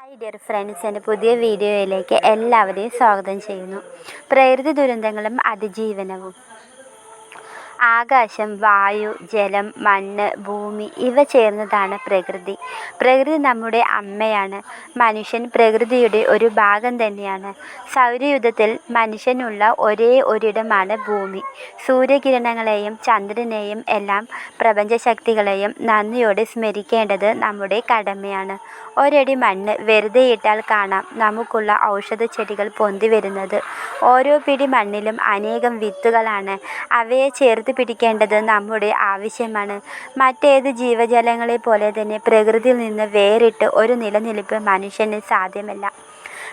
Hi dear friends, എൻ്റെ പുതിയ വീഡിയോയിലേക്ക് എല്ലാവരെയും സ്വാഗതം ചെയ്യുന്നു. പ്രകൃതി ദുരന്തങ്ങളും അതിജീവനവും. ആകാശം, വായു, ജലം, മണ്ണ്, ഭൂമി ഇവ ചേർന്നതാണ് പ്രകൃതി. പ്രകൃതി നമ്മുടെ അമ്മയാണ്. മനുഷ്യൻ പ്രകൃതിയുടെ ഒരു ഭാഗം തന്നെയാണ്. സൗരയൂഥത്തിൽ മനുഷ്യനുള്ള ഒരേ ഒരിടമാണ് ഭൂമി. സൂര്യകിരണങ്ങളെയും ചന്ദ്രനെയും എല്ലാം പ്രപഞ്ചശക്തികളെയും നന്ദിയോടെ സ്മരിക്കേണ്ടത് നമ്മുടെ കടമയാണ്. ഒരടി മണ്ണ് വെറുതെയിട്ടാൽ കാണാം നമുക്കുള്ള ഔഷധച്ചെടികൾ പൊന്തി വരുന്നത്. ഓരോ പിടി മണ്ണിലും അനേകം വിത്തുകളാണ്. അവയെ ചേർത്ത് പിടിക്കേണ്ടത് നമ്മുടെ ആവശ്യമാണ്. മറ്റേത് ജീവജാലങ്ങളെപ്പോലെ തന്നെ പ്രകൃതിയിൽ നിന്ന് വേറിട്ട് ഒരു നിലനിൽപ്പ് മനുഷ്യന് സാധ്യമല്ല.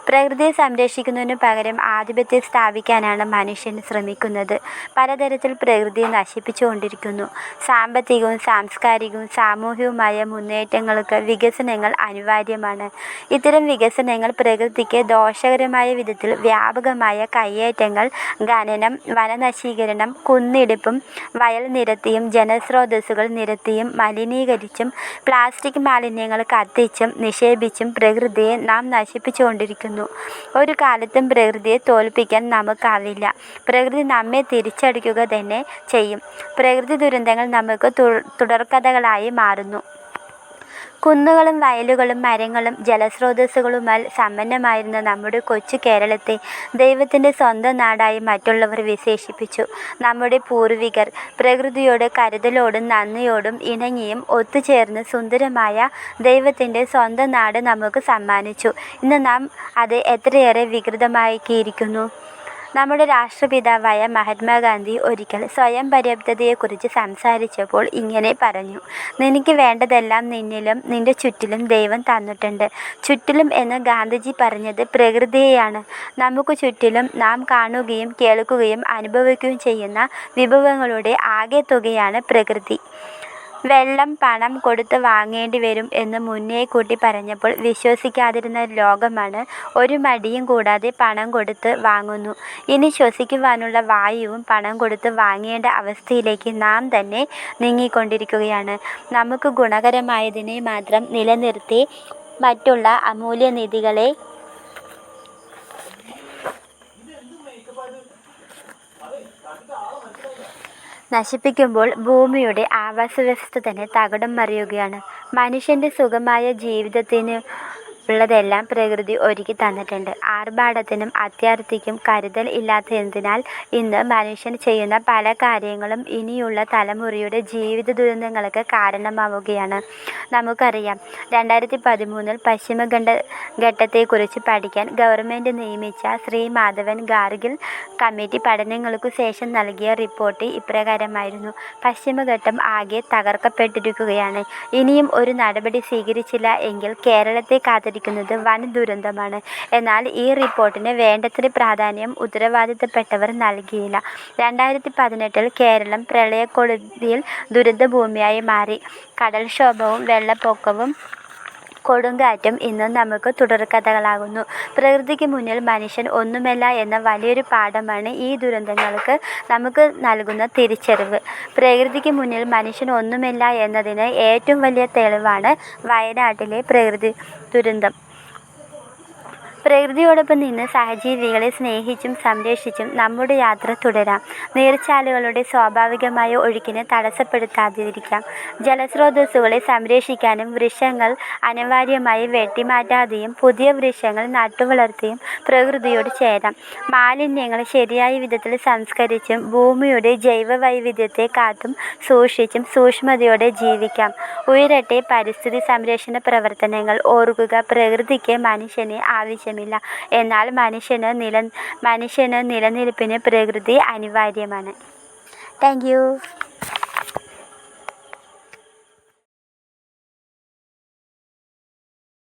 പ്രകൃതിയെ സംരക്ഷിക്കുന്നതിനു പകരം ആധിപത്യം സ്ഥാപിക്കാനാണ് മനുഷ്യൻ ശ്രമിക്കുന്നത്. പലതരത്തിൽ പ്രകൃതിയെ നശിപ്പിച്ചുകൊണ്ടിരിക്കുന്നു. സാമ്പത്തികവും സാംസ്കാരികവും സാമൂഹികവുമായ മുന്നേറ്റങ്ങൾക്ക് വികസനങ്ങൾ അനിവാര്യമാണ്. ഇത്തരം വികസനങ്ങൾ പ്രകൃതിക്ക് ദോഷകരമായ വിധത്തിൽ വ്യാപകമായ കയ്യേറ്റങ്ങൾ, ഖനനം, വനനശീകരണം, കുന്നിടിപ്പും വയൽ നിരത്തിയും ജലസ്രോതസ്സുകൾ നിരത്തിയും മലിനീകരിച്ചും പ്ലാസ്റ്റിക് മാലിന്യങ്ങൾ കത്തിച്ചും നിക്ഷേപിച്ചും പ്രകൃതിയെ നാം നശിപ്പിച്ചുകൊണ്ടിരിക്കുന്നു. ഒരു കാലത്തും പ്രകൃതിയെ തോൽപ്പിക്കാൻ നമുക്കാവില്ല. പ്രകൃതി നമ്മെ തിരിച്ചടിക്കുക തന്നെ ചെയ്യും. പ്രകൃതി ദുരന്തങ്ങൾ നമുക്ക് തുടർക്കഥകളായി മാറുന്നു. കുന്നുകളും വയലുകളും മരങ്ങളും ജലസ്രോതസ്സുകളുമായി സമ്പന്നമായിരുന്ന നമ്മുടെ കൊച്ചു കേരളത്തെ ദൈവത്തിൻ്റെ സ്വന്തം നാടായി മറ്റുള്ളവർ വിശേഷിപ്പിച്ചു. നമ്മുടെ പൂർവികർ പ്രകൃതിയോട് കരുതലോടും നന്ദിയോടും ഇണങ്ങിയും ഒത്തുചേർന്ന് സുന്ദരമായ ദൈവത്തിൻ്റെ സ്വന്തം നാട് നമുക്ക് സമ്മാനിച്ചു. ഇന്ന് നാം അത് എത്രയേറെ വികൃതമാക്കിയിരിക്കുന്നു. നമ്മുടെ രാഷ്ട്രപിതാവായ മഹാത്മാഗാന്ധി ഒരിക്കൽ സ്വയം പര്യാപ്തതയെക്കുറിച്ച് സംസാരിച്ചപ്പോൾ ഇങ്ങനെ പറഞ്ഞു: നിനക്ക് വേണ്ടതെല്ലാം നിന്നിലും നിന്റെ ചുറ്റിലും ദൈവം തന്നിട്ടുണ്ട്. ചുറ്റിലും എന്ന് ഗാന്ധിജി പറഞ്ഞത് പ്രകൃതിയെയാണ്. നമുക്ക് ചുറ്റിലും നാം കാണുകയും കേൾക്കുകയും അനുഭവിക്കുകയും ചെയ്യുന്ന വിഭവങ്ങളുടെ ആകെത്തുകയാണ് പ്രകൃതി. വെള്ളം പണം കൊടുത്ത് വാങ്ങേണ്ടി വരും എന്ന് മുന്നേ കൂട്ടി പറഞ്ഞപ്പോൾ വിശ്വസിക്കാതിരുന്ന ലോകമാണ് ഒരു മടിയും കൂടാതെ പണം കൊടുത്ത് വാങ്ങുന്നു. ഇനി ശ്വസിക്കുവാനുള്ള വായുവും പണം കൊടുത്ത് വാങ്ങേണ്ട അവസ്ഥയിലേക്ക് നാം തന്നെ നീങ്ങിക്കൊണ്ടിരിക്കുകയാണ്. നമുക്ക് ഗുണകരമായതിനെ മാത്രം നിലനിർത്തി മറ്റുള്ള അമൂല്യനിധികളെ നശിപ്പിക്കുമ്പോൾ ഭൂമിയുടെ ആവാസവ്യവസ്ഥ തന്നെ തകിടം മറിയുകയാണ്. മനുഷ്യൻ്റെ സുഖമായ ജീവിതത്തിന് ഉള്ളതെല്ലാം പ്രകൃതി ഒരുക്കി തന്നിട്ടുണ്ട്. ആർഭാടത്തിനും അത്യാർത്തിക്കും കരുതൽ ഇല്ലാത്തതിനാൽ ഇന്ന് മനുഷ്യൻ ചെയ്യുന്ന പല കാര്യങ്ങളും ഇനിയുള്ള തലമുറയുടെ ജീവിത ദുരന്തങ്ങൾക്ക് കാരണമാവുകയാണ്. നമുക്കറിയാം, 2013 പശ്ചിമഘട്ടത്തെക്കുറിച്ച് പഠിക്കാൻ ഗവൺമെൻറ് നിയമിച്ച ശ്രീ മാധവൻ ഗാർഗിൽ കമ്മിറ്റി പഠനങ്ങൾക്കു ശേഷം നൽകിയ റിപ്പോർട്ട് ഇപ്രകാരമായിരുന്നു: പശ്ചിമഘട്ടം ആകെ തകർക്കപ്പെട്ടിരിക്കുകയാണ്. ഇനിയും ഒരു നടപടി സ്വീകരിച്ചില്ല എങ്കിൽ കേരളത്തെ കാത്തിരിക്കുന്നത് വൻ ദുരന്തമാണ്. എന്നാൽ ഈ റിപ്പോർട്ടിന് വേണ്ടത്ര പ്രാധാന്യം ഉത്തരവാദിത്തപ്പെട്ടവർ നൽകിയില്ല. 2018 കേരളം പ്രളയക്കൊടുതിയിൽ ദുരന്തഭൂമിയായി മാറി. കടൽക്ഷോഭവും വെള്ളപ്പൊക്കവും കൊടുങ്കാറ്റും ഇന്ന് നമുക്ക് തുടർക്കഥകളാകുന്നു. പ്രകൃതിക്ക് മുന്നിൽ മനുഷ്യൻ ഒന്നുമല്ല എന്ന വലിയൊരു പാഠമാണ് ഈ ദുരന്തങ്ങൾക്ക് നമുക്ക് നൽകുന്ന തിരിച്ചറിവ്. പ്രകൃതിക്ക് മുന്നിൽ മനുഷ്യൻ ഒന്നുമല്ല എന്നതിന് ഏറ്റവും വലിയ തെളിവാണ് വയനാട്ടിലെ പ്രകൃതി ദുരന്തം. പ്രകൃതിയോടൊപ്പം നിന്ന് സഹജീവികളെ സ്നേഹിച്ചും സംരക്ഷിച്ചും നമ്മുടെ യാത്ര തുടരാം. നീർച്ചാലുകളുടെ സ്വാഭാവികമായ ഒഴുക്കിനെ തടസ്സപ്പെടുത്താതിരിക്കാം. ജലസ്രോതസ്സുകളെ സംരക്ഷിക്കാനും വൃക്ഷങ്ങൾ അനിവാര്യമായി വെട്ടിമാറ്റാതെയും പുതിയ വൃക്ഷങ്ങൾ നട്ടുവളർത്തിയും പ്രകൃതിയോട് ചേരാം. മാലിന്യങ്ങൾ ശരിയായ വിധത്തിൽ സംസ്കരിച്ചും ഭൂമിയുടെ ജൈവവൈവിധ്യത്തെ കാത്തും സൂക്ഷിച്ചും സൂക്ഷ്മതയോടെ ജീവിക്കാം. ഉയരട്ടെ പരിസ്ഥിതി സംരക്ഷണ പ്രവർത്തനങ്ങൾ. ഓർക്കുക, പ്രകൃതിക്ക് മനുഷ്യനെ ആവശ്യമില്ല. എന്നാൽ മനുഷ്യന് നിലനിൽപ്പിന് പ്രകൃതി അനിവാര്യമാണ്. Thank you.